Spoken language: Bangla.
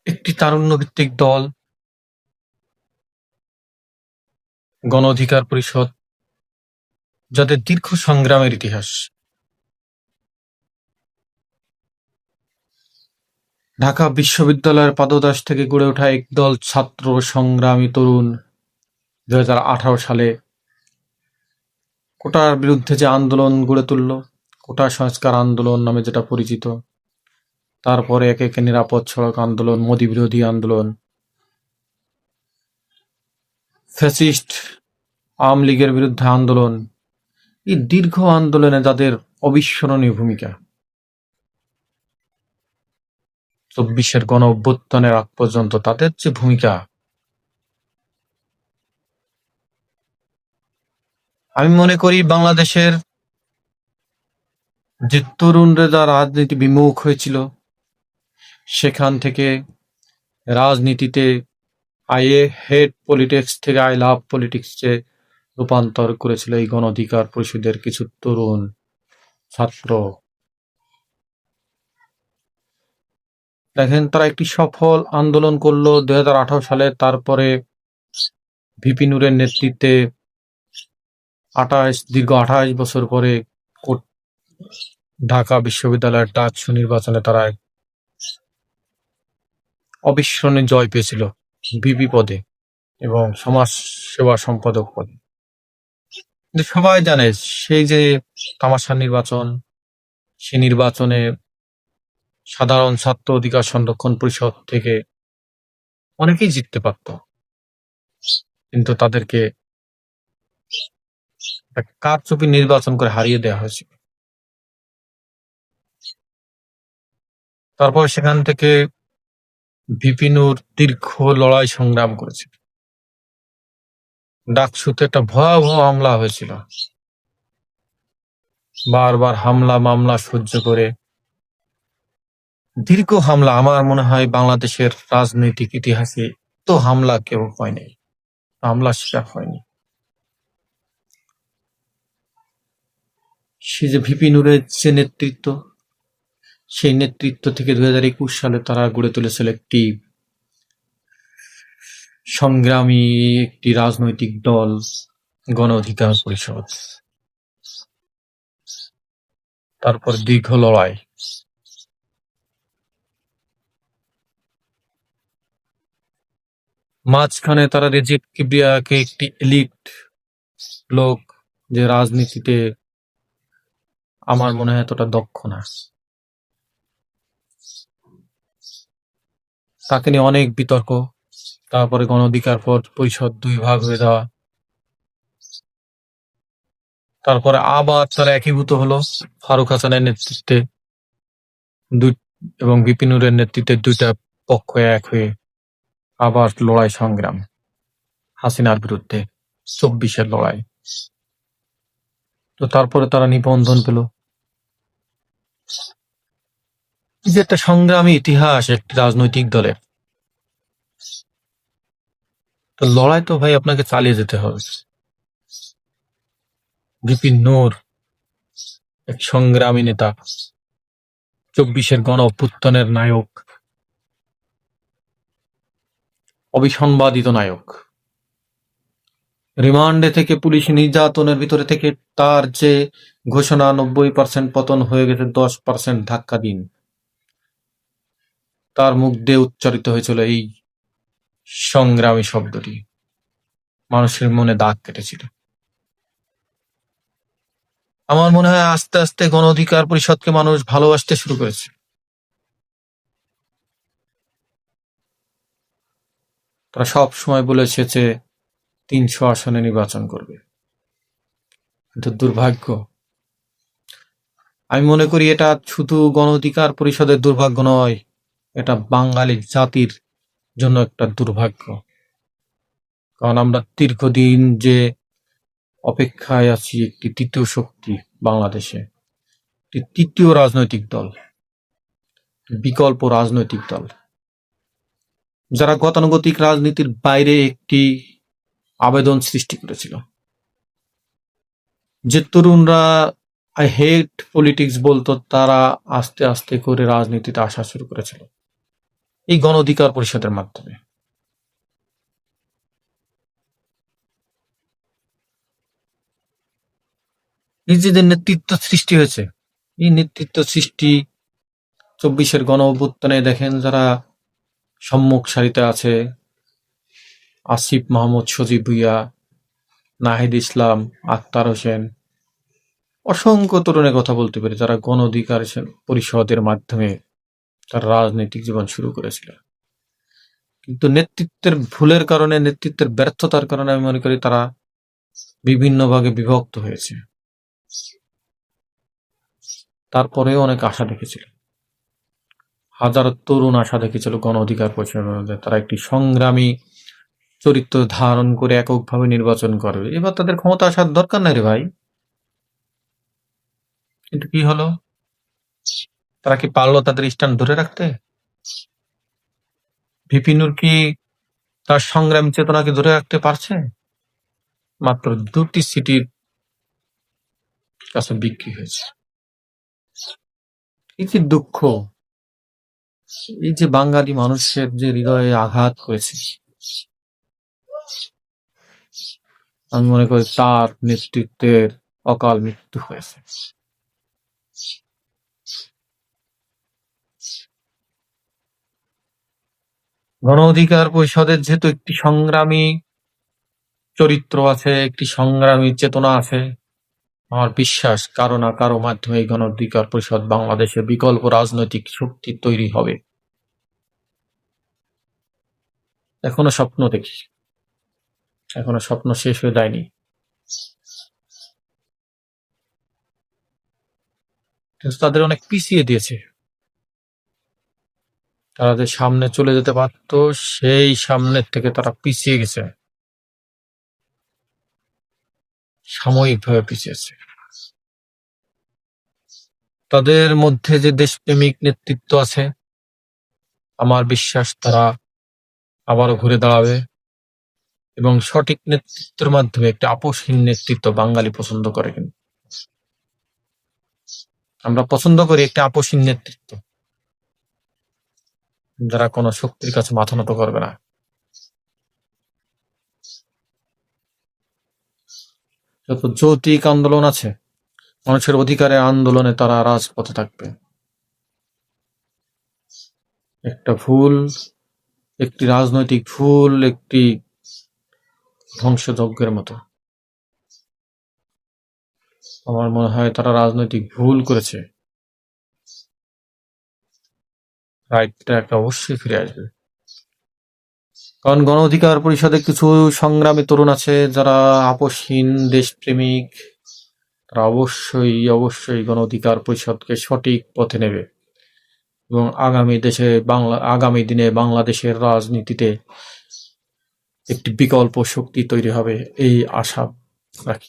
একটি তারুণ্যভিত্তিক দল, গণ অধিকার পরিষদ, যাদের দীর্ঘ সংগ্রামের ইতিহাস। ঢাকা বিশ্ববিদ্যালয়ের পাদদেশ থেকে গড়ে ওঠা একদল ছাত্র সংগ্রামী তরুণ 2018 সালে কোটার বিরুদ্ধে যে আন্দোলন গড়ে তুলল, কোটা সংস্কার আন্দোলন নামে যেটা পরিচিত, তারপরে একে একে নিরাপদ সড়ক আন্দোলন, মোদি বিরোধী আন্দোলন, ফ্যাসিস্ট আওয়ামী লীগের বিরুদ্ধে আন্দোলন, এই দীর্ঘ আন্দোলনে যাদের অবিস্মরণীয় ভূমিকা, 24-এর গণ অভ্যুত্থানের আগ পর্যন্ত তাদের যে ভূমিকা, আমি মনে করি বাংলাদেশের যে তরুণরা রাজনীতি বিমুখ হয়েছিল, সেখান থেকে রাজনীতিতে আই হেট পলিটিক্স থেকে আই লাভ পলিটিক্সে রূপান্তর করেছিল এই গণ অধিকার পরিষদের কিছু তরুণ ছাত্র। দেখেন, তারা একটি সফল আন্দোলন করলো 2018 সালে। তারপরে ভিপি নুরের নেতৃত্বে দীর্ঘ 28 বছর পরে ঢাকা বিশ্ববিদ্যালয়ের ডাকসু নির্বাচনে তারা অবিস্মরণীয় জয় পেয়েছিল ভিপি পদে এবং সমাজ সেবা সম্পাদক পদে। কিন্তু সবাই জানে, সেই যে তামাশা নির্বাচন, সে নির্বাচনে সাধারণ ছাত্র অধিকার সংরক্ষণ পরিষদ থেকে অনেকেই জিততে পারত, কিন্তু তাদেরকে কারচুপি নির্বাচন করে হারিয়ে দেওয়া হয়েছিল। তারপর সেখান থেকে ভিপি নূর দীর্ঘ লড়াই সংগ্রাম করেছিল। ডাকসুতে একটা ভয়াবহ হামলা হয়েছিল, বারবার হামলা মামলা সহ্য করে দীর্ঘ হামলা। আমার মনে হয় বাংলাদেশের রাজনৈতিক ইতিহাসে তো হামলা কেউ হয়নি, হামলা শিকার হয়নি। সে যে ভিপি নূরের যে নেতৃত্ব, সেই নেতৃত্ব থেকে 2021 সালে তারা গড়ে তুলেছিল একটি সংগ্রামী একটি রাজনৈতিক দল, গণ অধিকার পরিষদ। তারপর দীর্ঘ লড়াই, মাঝখানে তারা রেজিব কিবরিয়াকে একটি এলিট লোক, যে রাজনীতিতে আমার মনে হয় এতটা দক্ষ না, তাকে নিয়ে অনেক বিতর্ক। তারপরে গণ অধিকার পরিষদ 2 ভাগ হয়ে যাওয়া, তারপরে আবার তারা একীভূত হলো ফারুক হাসানের নেতৃত্বে এবং ভিপি নূরের নেতৃত্বে 2টা পক্ষ এক হয়ে আবার লড়াই সংগ্রাম হাসিনার বিরুদ্ধে 24-এর লড়াই। তো তারপরে তারা নিবন্ধন পেল। যে একটা সংগ্রামী ইতিহাস একটি রাজনৈতিক দলের, তো লড়াই তো ভাই আপনাকে চালিয়ে যেতে হবে। ভিপি নূর এক সংগ্রামী নেতা, 24-এর গণ অভ্যুত্থানের নায়ক, অবিসংবাদিত নায়ক। রিমান্ডে থেকে পুলিশ নির্যাতনের ভিতরে থেকে তার যে ঘোষণা 90% পতন হয়ে গেছে, 10% ধাক্কা দিন, তার মুখ দিয়ে উচ্চারিত হয়েছিল এই সংগ্রামী শব্দটি, মানুষের মনে দাগ কেটেছিল। আমার মনে হয় আস্তে আস্তে গণ অধিকার পরিষদকে মানুষ ভালোবাসতে শুরু করেছে। তারা সব সময় বলেছে যে 300 আসনে নির্বাচন করবে, কিন্তু দুর্ভাগ্য, আমি মনে করি এটা শুধু গণ অধিকার পরিষদের দুর্ভাগ্য নয়, এটা বাঙালি জাতির জন্য একটা দুর্ভাগ্য। কারণ আমরা দীর্ঘদিন যে অপেক্ষায় আছি একটি তৃতীয় শক্তি বাংলাদেশে, একটি তৃতীয় রাজনৈতিক দল, বিকল্প রাজনৈতিক দল, যারা গতানুগতিক রাজনীতির বাইরে একটি আবেদন সৃষ্টি করেছিল। যে তরুণরা আই হেট পলিটিক্স বলতো, তারা আস্তে আস্তে করে রাজনীতিতে আসা শুরু করেছিল। এই গণ অধিকার পরিষদের মাধ্যমে। এই যে নেতৃত্ব সৃষ্টি হয়েছে, এই নেতৃত্ব সৃষ্টি 24-এর গণ অভ্যুত্থানে দেখেন যারা সম্মুখ সারিতে আছে, আসিফ মাহমুদ সজীব ভুইয়া, নাহিদ ইসলাম, আক্তার হোসেন, অসংখ্য তরুণের কথা বলতে পারে যারা গণ অধিকার পরিষদের মাধ্যমে তার রাজনৈতিক জীবন শুরু করেছিল। কিন্তু নেতৃত্বের ভুলের কারণে, নেতৃত্বের ব্যর্থতার কারণে আমি মনে করি তারা বিভিন্ন ভাগে বিভক্ত হয়েছে। তারপরেও অনেক আশা দেখেছিল, হাজার তরুণ আশা দেখেছিল গণ অধিকার পরিষদের মধ্যে তারা একটি সংগ্রামী চরিত্র ধারণ করে এককভাবে নির্বাচন করবে। এবার তাদের ক্ষমতা আসার দরকার নাই রে ভাই। কিন্তু কি হলো, তারা কি পারলো তাদের স্ট্যান্ড ধরে রাখতে? ভিপি নূর কি তার সংগ্রামী চেতনাকে ধরে রাখতে পারছে? মাত্র 2টি সিটির কাছে বিক্রি হয়েছে। এই যে দুঃখ, এই যে বাঙালি মানুষের যে হৃদয়ে আঘাত করেছে, আমি মনে করি তার নেতৃত্বের অকাল মৃত্যু হয়েছে। গণ অধিকার পরিষদের যেহেতু একটি সংগ্রামী চরিত্র আছে, একটি সংগ্রামী চেতনা আছে, আমার বিশ্বাস কারো না কারো মাধ্যমে এই গণ অধিকার পরিষদ বাংলাদেশে বিকল্প রাজনৈতিক শক্তি তৈরি হবে। এখনো স্বপ্ন দেখি, এখনো স্বপ্ন শেষ হয়ে যায়নি। কিন্তু তাদের অনেক পিছিয়ে দিয়েছে। তারা যে সামনে চলে যেতে পারত, সেই সামনের থেকে তারা পিছিয়ে গেছে, সাময়িকভাবে পিছিয়েছে। তাদের মধ্যে যে দেশপ্রেমিক নেতৃত্ব আছে, আমার বিশ্বাস তারা আবারও ঘুরে দাঁড়াবে এবং সঠিক নেতৃত্বের মাধ্যমে একটা আপোষহীন নেতৃত্ব বাঙালি পছন্দ করে। কিন্তু আমরা পছন্দ করি একটা আপোষহীন নেতৃত্ব, যারা কোনো শক্তির কাছে মাথা নত করবে না। যত যৌতিক আন্দোলন আছে, মানুষের অধিকারের আন্দোলনে তারা রাজপথে থাকবে। একটা ভুল, একটি রাজনৈতিক ভুল একটি ধ্বংসযজ্ঞের মতো। আমার মনে হয় তারা রাজনৈতিক ভুল করেছে, রাইটটা একটা অবশ্যই ফিরে আসবে। কারণ গণ অধিকার পরিষদে কিছু সংগ্রামী তরুণ আছে যারা আপোষহীন, দেশপ্রেমিক, তারা অবশ্যই অবশ্যই গণ অধিকার পরিষদকে সঠিক পথে নেবে এবং আগামী দিনে বাংলাদেশের রাজনীতিতে একটি বিকল্প শক্তি তৈরি হবে, এই আশা রাখি।